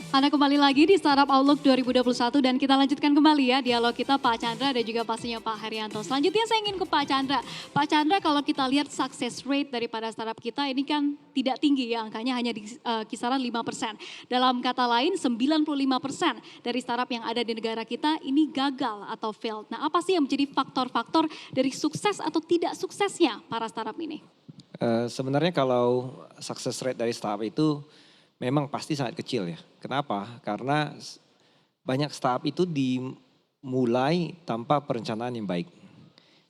Anda kembali lagi di Startup Outlook 2021 dan kita lanjutkan kembali ya dialog kita Pak Chandra dan juga pastinya Pak Herianto. Selanjutnya saya ingin ke Pak Chandra. Pak Chandra, kalau kita lihat success rate daripada startup kita ini kan tidak tinggi ya, angkanya hanya di kisaran 5%. Dalam kata lain 95% dari startup yang ada di negara kita ini gagal atau failed. Nah, apa sih yang menjadi faktor-faktor dari sukses atau tidak suksesnya para startup ini? Sebenarnya kalau success rate dari startup itu memang pasti sangat kecil ya. Kenapa? Karena banyak startup itu dimulai tanpa perencanaan yang baik.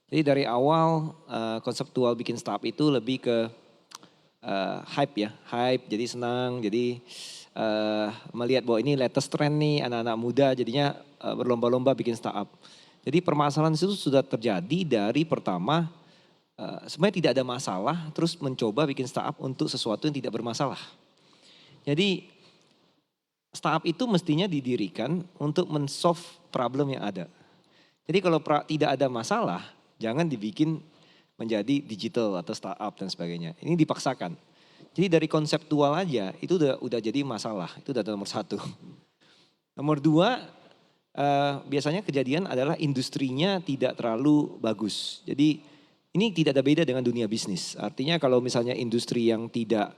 Jadi dari awal konseptual bikin startup itu lebih ke hype ya, hype jadi senang, jadi melihat bahwa ini latest trend nih anak-anak muda jadinya berlomba-lomba bikin startup. Jadi permasalahan itu sudah terjadi dari pertama sebenarnya tidak ada masalah terus mencoba bikin startup untuk sesuatu yang tidak bermasalah. Jadi startup itu mestinya didirikan untuk men-solve problem yang ada. Jadi kalau tidak ada masalah, jangan dibikin menjadi digital atau startup dan sebagainya. Ini dipaksakan. Jadi dari konseptual aja itu udah jadi masalah. Itu data nomor satu. Nomor dua, biasanya kejadian adalah industrinya tidak terlalu bagus. Jadi ini tidak ada beda dengan dunia bisnis. Artinya kalau misalnya industri yang tidak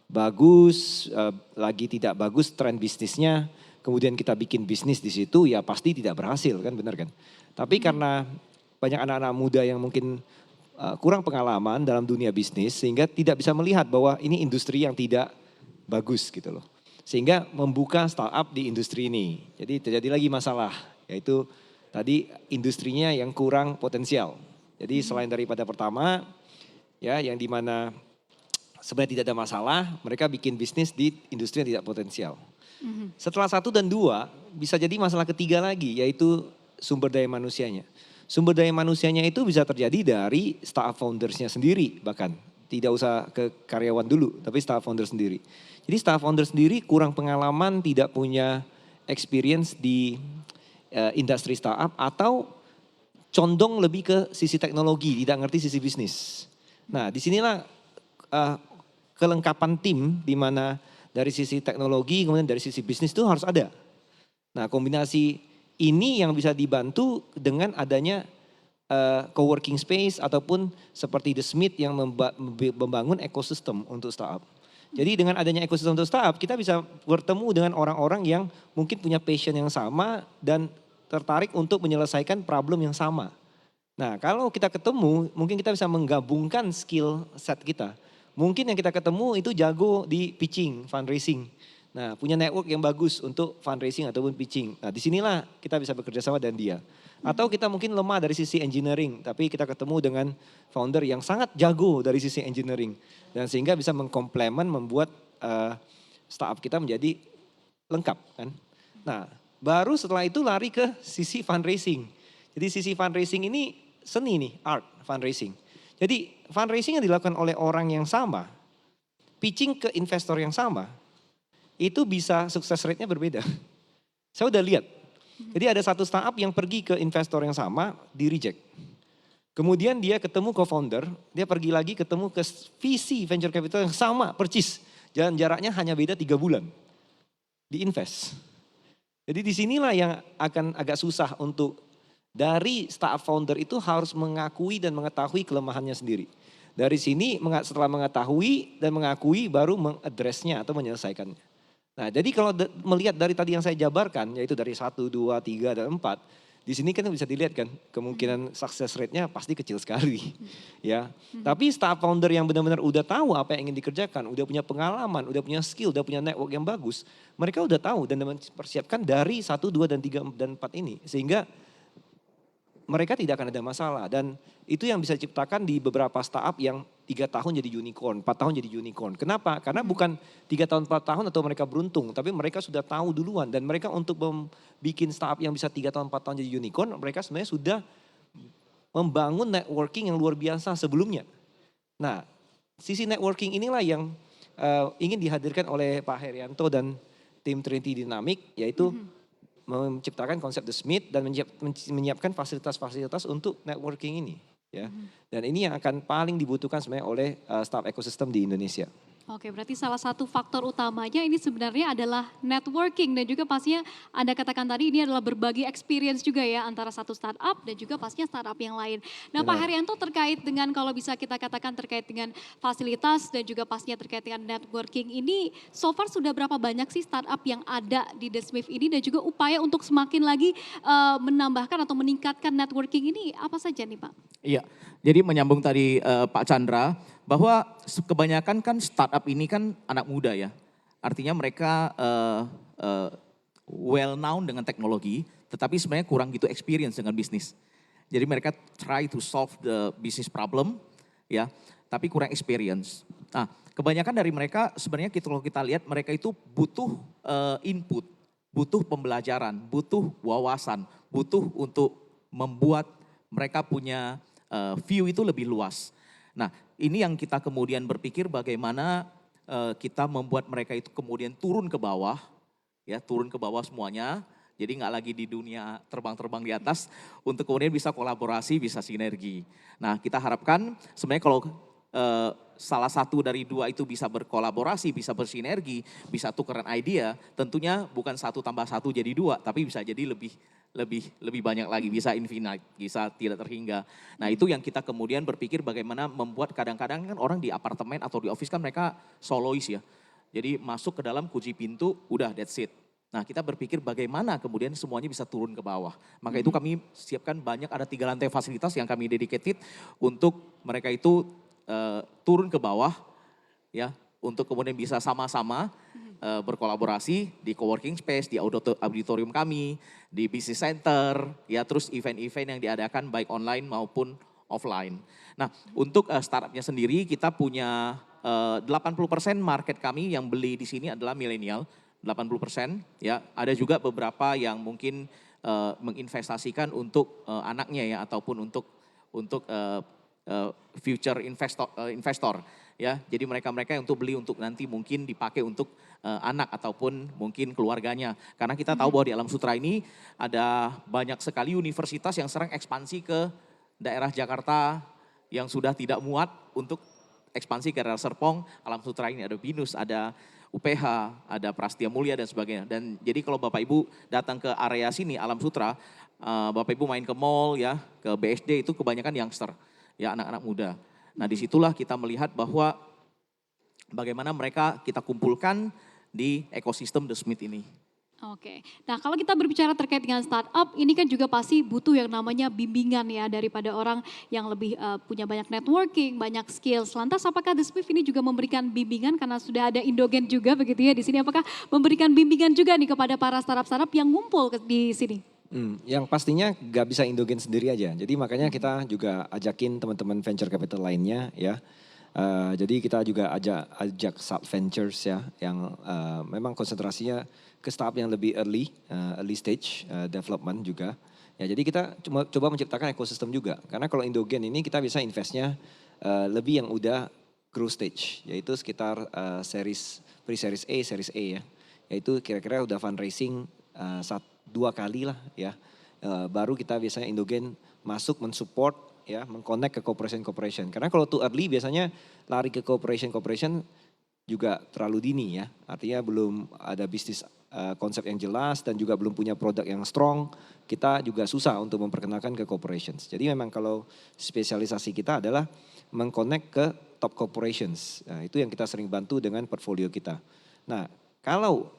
bagus, lagi tidak bagus tren bisnisnya, kemudian kita bikin bisnis di situ ya pasti tidak berhasil kan, benar kan? Tapi karena banyak anak-anak muda yang mungkin kurang pengalaman dalam dunia bisnis sehingga tidak bisa melihat bahwa ini industri yang tidak bagus gitu loh. Sehingga membuka startup di industri ini. Jadi terjadi lagi masalah, yaitu tadi industrinya yang kurang potensial. Jadi selain daripada pertama ya yang dimana sebenarnya tidak ada masalah, mereka bikin bisnis di industri yang tidak potensial. Setelah 1 dan 2 bisa jadi masalah ketiga lagi yaitu sumber daya manusianya. Sumber daya manusianya itu bisa terjadi dari startup foundersnya sendiri bahkan. Tidak usah ke karyawan dulu tapi startup founder sendiri. Jadi startup founder sendiri kurang pengalaman, tidak punya experience di industri startup atau condong lebih ke sisi teknologi, tidak ngerti sisi bisnis. Nah disinilah kelengkapan tim di mana dari sisi teknologi kemudian dari sisi bisnis itu harus ada. Nah kombinasi ini yang bisa dibantu dengan adanya co-working space ataupun seperti The Smith yang membangun ekosistem untuk startup. Jadi dengan adanya ekosistem untuk startup kita bisa bertemu dengan orang-orang yang mungkin punya passion yang sama dan tertarik untuk menyelesaikan problem yang sama. Nah kalau kita ketemu mungkin kita bisa menggabungkan skill set kita. Mungkin yang kita ketemu itu jago di pitching, fundraising. Nah punya network yang bagus untuk fundraising ataupun pitching. Nah disinilah kita bisa bekerja sama dengan dia. Atau kita mungkin lemah dari sisi engineering, tapi kita ketemu dengan founder yang sangat jago dari sisi engineering. Dan sehingga bisa mengkomplement, membuat startup kita menjadi lengkap kan. Nah baru setelah itu lari ke sisi fundraising. Jadi sisi fundraising ini seni nih, art fundraising. Jadi fundraising yang dilakukan oleh orang yang sama, pitching ke investor yang sama, itu bisa sukses rate-nya berbeda. Saya udah lihat. Jadi ada satu startup yang pergi ke investor yang sama, di reject. Kemudian dia ketemu co-founder, dia pergi lagi ketemu ke VC venture capital yang sama, percis. Dan jaraknya hanya beda 3 bulan. Di-invest. Jadi disinilah yang akan agak susah untuk dari startup founder itu harus mengakui dan mengetahui kelemahannya sendiri. Dari sini setelah mengetahui dan mengakui baru mengadresnya atau menyelesaikannya. Nah jadi kalau melihat dari tadi yang saya jabarkan yaitu dari 1, 2, 3 dan 4. Di sini kan bisa dilihat kan kemungkinan success rate-nya pasti kecil sekali. Ya. Tapi startup founder yang benar-benar udah tahu apa yang ingin dikerjakan, udah punya pengalaman, udah punya skill, udah punya network yang bagus. Mereka udah tahu dan mempersiapkan dari 1, 2, dan 3, dan 4 ini. Sehingga mereka tidak akan ada masalah dan itu yang bisa diciptakan di beberapa startup yang 3 tahun jadi unicorn, 4 tahun jadi unicorn. Kenapa? Karena bukan 3 tahun, 4 tahun atau mereka beruntung, tapi mereka sudah tahu duluan dan mereka untuk bikin startup yang bisa 3 tahun, 4 tahun jadi unicorn, mereka sebenarnya sudah membangun networking yang luar biasa sebelumnya. Nah, sisi networking inilah yang ingin dihadirkan oleh Pak Herianto dan tim Trinity Dynamic, yaitu menciptakan konsep The Smith dan menyiapkan fasilitas-fasilitas untuk networking ini. Ya. Dan ini yang akan paling dibutuhkan sebenarnya oleh startup ekosistem di Indonesia. Oke, berarti salah satu faktor utamanya ini sebenarnya adalah networking dan juga pastinya Anda katakan tadi ini adalah berbagi experience juga ya antara satu startup dan juga pastinya startup yang lain. Nah, Pak Benar. Haryanto terkait dengan kalau bisa kita katakan terkait dengan fasilitas dan juga pastinya terkait dengan networking ini so far sudah berapa banyak sih startup yang ada di The Smith ini dan juga upaya untuk semakin lagi menambahkan atau meningkatkan networking ini apa saja nih, Pak? Iya, jadi menyambung tadi Pak Chandra, bahwa kebanyakan kan startup ini kan anak muda ya. Artinya mereka well known dengan teknologi, tetapi sebenarnya kurang gitu experience dengan bisnis. Jadi mereka try to solve the business problem, ya, tapi kurang experience. Nah, kebanyakan dari mereka sebenarnya kalau kita lihat mereka itu butuh input, butuh pembelajaran, butuh wawasan, butuh untuk membuat mereka punya view itu lebih luas. Nah, ini yang kita kemudian berpikir bagaimana kita membuat mereka itu kemudian turun ke bawah, ya turun ke bawah semuanya. Jadi nggak lagi di dunia terbang-terbang di atas, untuk kemudian bisa kolaborasi, bisa sinergi. Nah, kita harapkan sebenarnya kalau salah satu dari dua itu bisa berkolaborasi, bisa bersinergi, bisa tukeran idea, tentunya bukan 1+1 jadi 2, tapi bisa jadi lebih banyak lagi, bisa infinite, bisa tidak terhingga. Nah, itu yang kita kemudian berpikir bagaimana membuat, kadang-kadang kan orang di apartemen atau di office kan mereka solois ya. Jadi masuk ke dalam kunci pintu, udah that's it. Nah, kita berpikir bagaimana kemudian semuanya bisa turun ke bawah. Maka itu kami siapkan banyak, ada 3 lantai fasilitas yang kami dedicated untuk mereka itu turun ke bawah, ya, untuk kemudian bisa sama-sama berkolaborasi di coworking space, di auditorium kami, di business center, ya, terus event-event yang diadakan baik online maupun offline. Nah, untuk startupnya sendiri kita punya 80% market kami yang beli di sini adalah milenial, 80%, ya. Ada juga beberapa yang mungkin menginvestasikan untuk anaknya ya, ataupun untuk future investor, ya. Jadi mereka-mereka yang untuk beli untuk nanti mungkin dipakai untuk anak ataupun mungkin keluarganya. Karena kita tahu bahwa di Alam Sutera ini ada banyak sekali universitas yang sering ekspansi ke daerah Jakarta yang sudah tidak muat untuk ekspansi ke daerah Serpong. Alam Sutera ini ada BINUS, ada UPH, ada Prastia Mulia dan sebagainya. Dan jadi kalau Bapak Ibu datang ke area sini Alam Sutera, Bapak Ibu main ke mall ya, ke BSD, itu kebanyakan youngster, ya, anak-anak muda. Nah, disitulah kita melihat bahwa bagaimana mereka kita kumpulkan di ekosistem The Smith ini. Oke, nah kalau kita berbicara terkait dengan startup, ini kan juga pasti butuh yang namanya bimbingan ya daripada orang yang lebih punya banyak networking, banyak skills. Lantas apakah The Smith ini juga memberikan bimbingan karena sudah ada Indogen juga begitu ya di sini? Apakah memberikan bimbingan juga nih kepada para startup-startup yang ngumpul di sini? Yang pastinya gak bisa Indogen sendiri aja. Jadi makanya kita juga ajakin teman-teman venture capital lainnya ya. Jadi kita juga ajak Salt Ventures ya, yang memang konsentrasinya ke startup yang lebih early stage development juga. Ya, jadi kita coba menciptakan ekosistem juga. Karena kalau Indogen ini kita bisa investnya lebih yang udah growth stage, yaitu sekitar pre-series A, series A ya. Yaitu kira-kira udah fundraising 2 kali lah ya. Baru kita biasanya Indogen masuk mensupport ya, mengconnect ke corporation. Karena kalau too early biasanya lari ke corporation juga terlalu dini ya. Artinya belum ada bisnis konsep yang jelas dan juga belum punya produk yang strong. Kita juga susah untuk memperkenalkan ke corporations. Jadi memang kalau spesialisasi kita adalah mengconnect ke top corporations. Nah, itu yang kita sering bantu dengan portfolio kita. Nah, kalau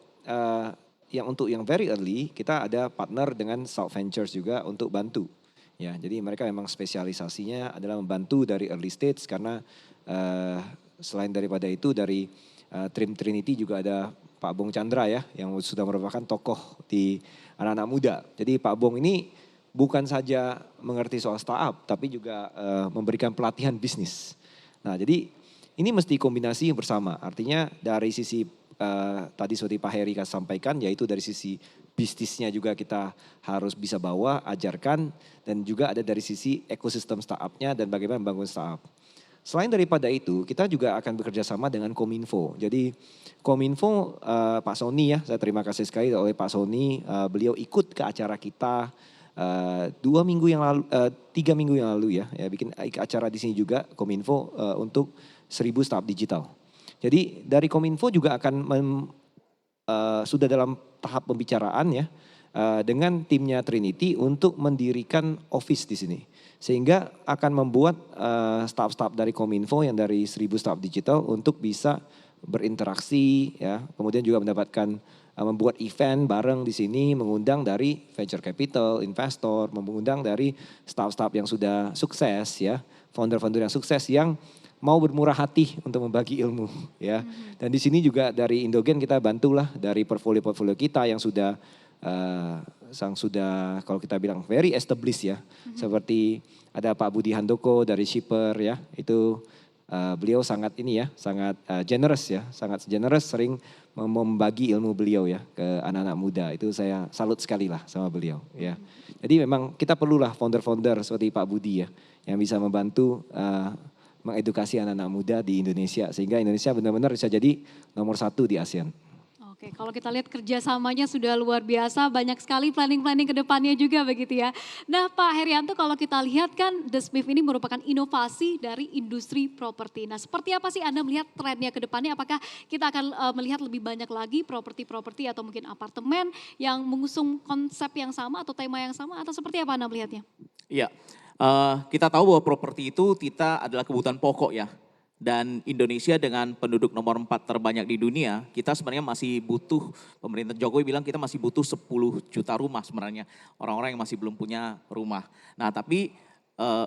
untuk yang very early kita ada partner dengan Salt Ventures juga untuk bantu. Ya, jadi mereka memang spesialisasinya adalah membantu dari early stage karena selain daripada itu dari Trinity juga ada Pak Bong Chandra ya yang sudah merupakan tokoh di anak-anak muda. Jadi Pak Bong ini bukan saja mengerti soal startup tapi juga memberikan pelatihan bisnis. Nah, jadi ini mesti kombinasi bersama. Artinya dari sisi tadi seperti Pak Heri sampaikan, yaitu dari sisi bisnisnya juga kita harus bisa bawa, ajarkan, dan juga ada dari sisi ekosistem startupnya dan bagaimana membangun startup. Selain daripada itu, kita juga akan bekerja sama dengan Kominfo. Jadi Kominfo, Pak Sony ya, saya terima kasih sekali oleh Pak Sony, beliau ikut ke acara kita 3 minggu yang lalu ya, bikin acara di sini juga Kominfo untuk 1000 startup digital. Jadi dari Kominfo juga akan sudah dalam tahap pembicaraan ya dengan timnya Trinity untuk mendirikan office di sini. Sehingga akan membuat staff-staff dari Kominfo yang dari 1.000 staff digital untuk bisa berinteraksi ya, kemudian juga mendapatkan membuat event bareng di sini, mengundang dari venture capital, investor, mengundang dari staff-staff yang sudah sukses ya, founder-founder yang sukses yang mau bermurah hati untuk membagi ilmu ya. Dan di sini juga dari Indogen kita bantulah dari portfolio-portfolio kita yang sudah kalau kita bilang very established ya. Seperti ada Pak Budi Handoko dari Shipper ya, itu beliau sangat ini ya, sangat generous ya, sangat generous, sering membagi ilmu beliau ya ke anak-anak muda. Itu saya salut sekali lah sama beliau ya. Jadi memang kita perlulah founder-founder seperti Pak Budi ya, yang bisa membantu mengedukasi anak-anak muda di Indonesia sehingga Indonesia benar-benar bisa jadi nomor 1 di ASEAN. Oke, kalau kita lihat kerjasamanya sudah luar biasa, banyak sekali planning-planning ke depannya juga begitu ya. Nah Pak Herianto, kalau kita lihat kan The Smith ini merupakan inovasi dari industri properti. Nah seperti apa sih Anda melihat trennya ke depannya? Apakah kita akan melihat lebih banyak lagi properti-properti atau mungkin apartemen yang mengusung konsep yang sama atau tema yang sama atau seperti apa Anda melihatnya? Iya, kita tahu bahwa properti itu kita adalah kebutuhan pokok ya. Dan Indonesia dengan penduduk nomor 4 terbanyak di dunia, kita sebenarnya masih butuh, pemerintah Jokowi bilang kita masih butuh 10 juta rumah sebenarnya. Orang-orang yang masih belum punya rumah. Nah tapi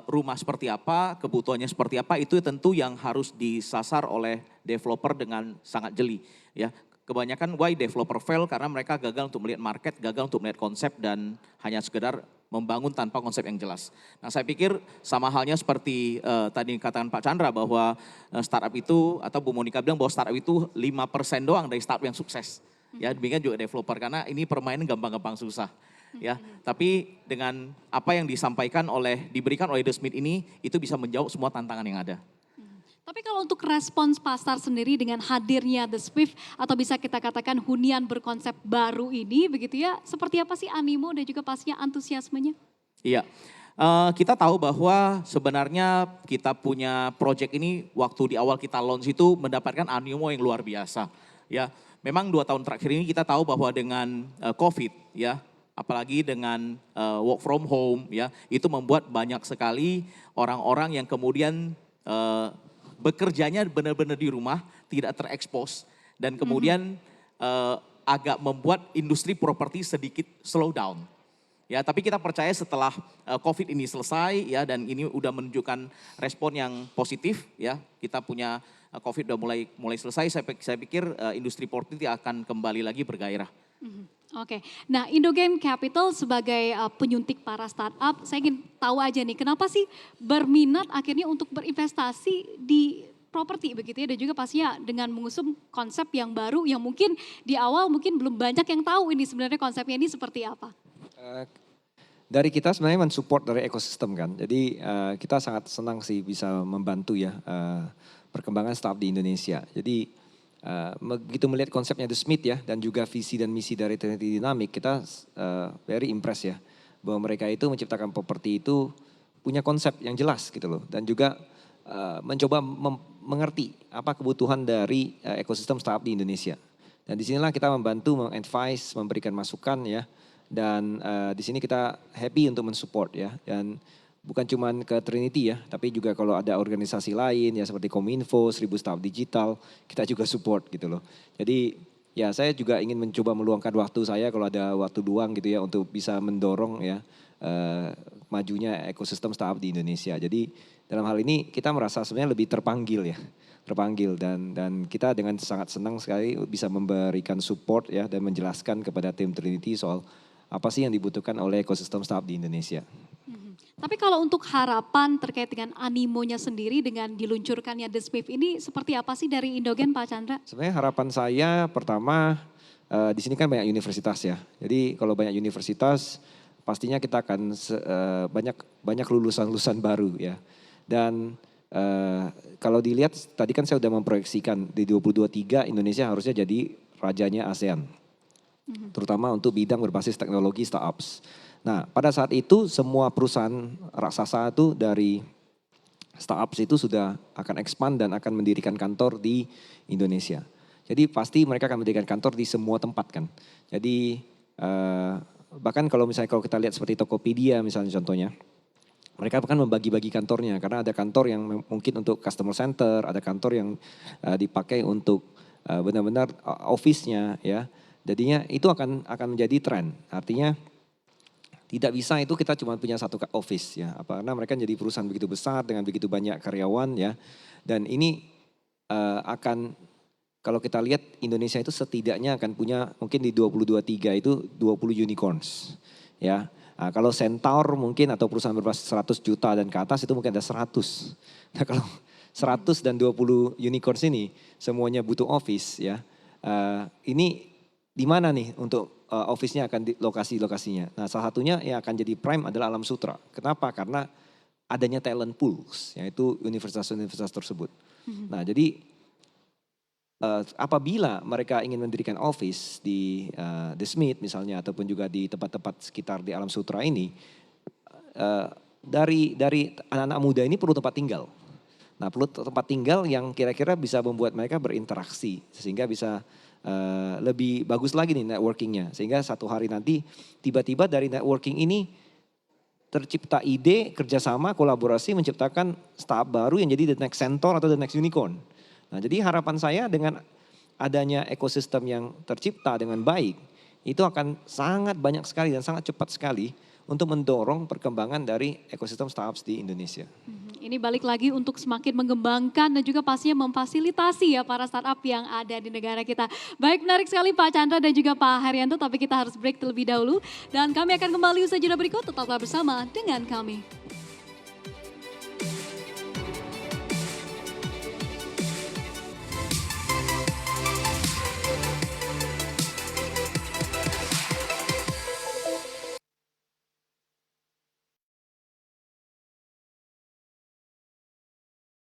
rumah seperti apa, kebutuhannya seperti apa, itu tentu yang harus disasar oleh developer dengan sangat jeli. Ya, kebanyakan why developer fail karena mereka gagal untuk melihat market, gagal untuk melihat konsep dan hanya sekedar membangun tanpa konsep yang jelas. Nah saya pikir sama halnya seperti tadi katakan Pak Chandra bahwa startup itu atau Bu Monika bilang bahwa startup itu 5% doang dari startup yang sukses. Ya demikian juga developer karena ini permainan gampang-gampang susah. Ya, tapi dengan apa yang diberikan oleh The Smith ini itu bisa menjawab semua tantangan yang ada. Tapi kalau untuk respons pasar sendiri dengan hadirnya The Swift atau bisa kita katakan hunian berkonsep baru ini begitu ya, seperti apa sih animo dan juga pastinya antusiasmenya? Iya, kita tahu bahwa sebenarnya kita punya project ini waktu di awal kita launch itu mendapatkan animo yang luar biasa. Ya, memang 2 tahun terakhir ini kita tahu bahwa dengan COVID ya, apalagi dengan work from home ya, itu membuat banyak sekali orang-orang yang kemudian bekerjanya benar-benar di rumah, tidak terekspos dan kemudian agak membuat industri properti sedikit slow down. Ya, tapi kita percaya setelah COVID ini selesai ya dan ini udah menunjukkan respon yang positif ya. Kita punya COVID udah mulai selesai, saya pikir industri properti akan kembali lagi bergairah. Oke, nah Indogen Capital sebagai penyuntik para startup, saya ingin tahu aja nih kenapa sih berminat akhirnya untuk berinvestasi di properti begitu ya dan juga pastinya dengan mengusung konsep yang baru yang mungkin di awal mungkin belum banyak yang tahu ini sebenarnya konsepnya ini seperti apa? Dari kita sebenarnya mensupport dari ekosistem kan, jadi kita sangat senang sih bisa membantu ya perkembangan startup di Indonesia. Jadi begitu melihat konsepnya The Smith ya dan juga visi dan misi dari Trinity Dynamics, kita very impressed ya bahwa mereka itu menciptakan properti itu punya konsep yang jelas gitu loh dan juga mencoba mengerti apa kebutuhan dari ekosistem startup di Indonesia. Dan disinilah kita membantu, mengadvise, memberikan masukan ya. Dan di sini kita happy untuk mensupport ya. Dan bukan cuma ke Trinity ya, tapi juga kalau ada organisasi lain ya seperti Kominfo, 1.000 Startup Digital, kita juga support gitu loh. Jadi ya saya juga ingin mencoba meluangkan waktu saya kalau ada waktu luang gitu ya untuk bisa mendorong ya majunya ekosistem startup di Indonesia. Jadi dalam hal ini kita merasa sebenarnya lebih terpanggil ya, terpanggil dan kita dengan sangat senang sekali bisa memberikan support ya dan menjelaskan kepada tim Trinity soal apa sih yang dibutuhkan oleh ekosistem startup di Indonesia. Tapi kalau untuk harapan terkait dengan animonya sendiri dengan diluncurkannya The Swift ini seperti apa sih dari Indogen Pak Chandra? Sebenarnya harapan saya pertama di sini kan banyak universitas ya. Jadi kalau banyak universitas pastinya kita akan banyak lulusan-lulusan baru ya. Dan kalau dilihat tadi kan saya sudah memproyeksikan di 2023 Indonesia harusnya jadi rajanya ASEAN. Terutama untuk bidang berbasis teknologi startups. Nah pada saat itu semua perusahaan raksasa itu dari startups itu sudah akan expand dan akan mendirikan kantor di Indonesia. Jadi pasti mereka akan mendirikan kantor di semua tempat kan. Jadi bahkan kalau kita lihat seperti Tokopedia misalnya contohnya, mereka akan membagi-bagi kantornya karena ada kantor yang mungkin untuk customer center, ada kantor yang dipakai untuk benar-benar office-nya ya. Jadinya itu akan menjadi tren. Artinya tidak bisa itu kita cuma punya satu office ya. Karena mereka jadi perusahaan begitu besar dengan begitu banyak karyawan ya. Dan ini akan kalau kita lihat Indonesia itu setidaknya akan punya mungkin di 2023 itu 20 unicorns ya. Nah, kalau Centaur mungkin atau perusahaan berbasis 100 juta dan ke atas itu mungkin ada 100. Nah kalau 100 dan 20 unicorns ini semuanya butuh office ya. Ini di mana nih untuk office-nya akan di lokasi-lokasinya. Nah salah satunya yang akan jadi prime adalah Alam Sutera. Kenapa? Karena adanya talent pools yaitu universitas-universitas tersebut. Nah jadi apabila mereka ingin mendirikan office di The Smith misalnya ataupun juga di tempat-tempat sekitar di Alam Sutera ini, dari anak-anak muda ini perlu tempat tinggal. Nah perlu tempat tinggal yang kira-kira bisa membuat mereka berinteraksi sehingga bisa lebih bagus lagi nih networkingnya. Sehingga satu hari nanti tiba-tiba dari networking ini tercipta ide, kerjasama, kolaborasi menciptakan startup baru yang jadi the next Centaur atau the next unicorn. Nah jadi harapan saya dengan adanya ekosistem yang tercipta dengan baik, itu akan sangat banyak sekali dan sangat cepat sekali untuk mendorong perkembangan dari ekosistem startups di Indonesia. Ini balik lagi untuk semakin mengembangkan dan juga pastinya memfasilitasi ya para startup yang ada di negara kita. Baik, menarik sekali Pak Chandra dan juga Pak Herianto, tapi kita harus break terlebih dahulu. Dan kami akan kembali usai jeda berikut, tetaplah bersama dengan kami.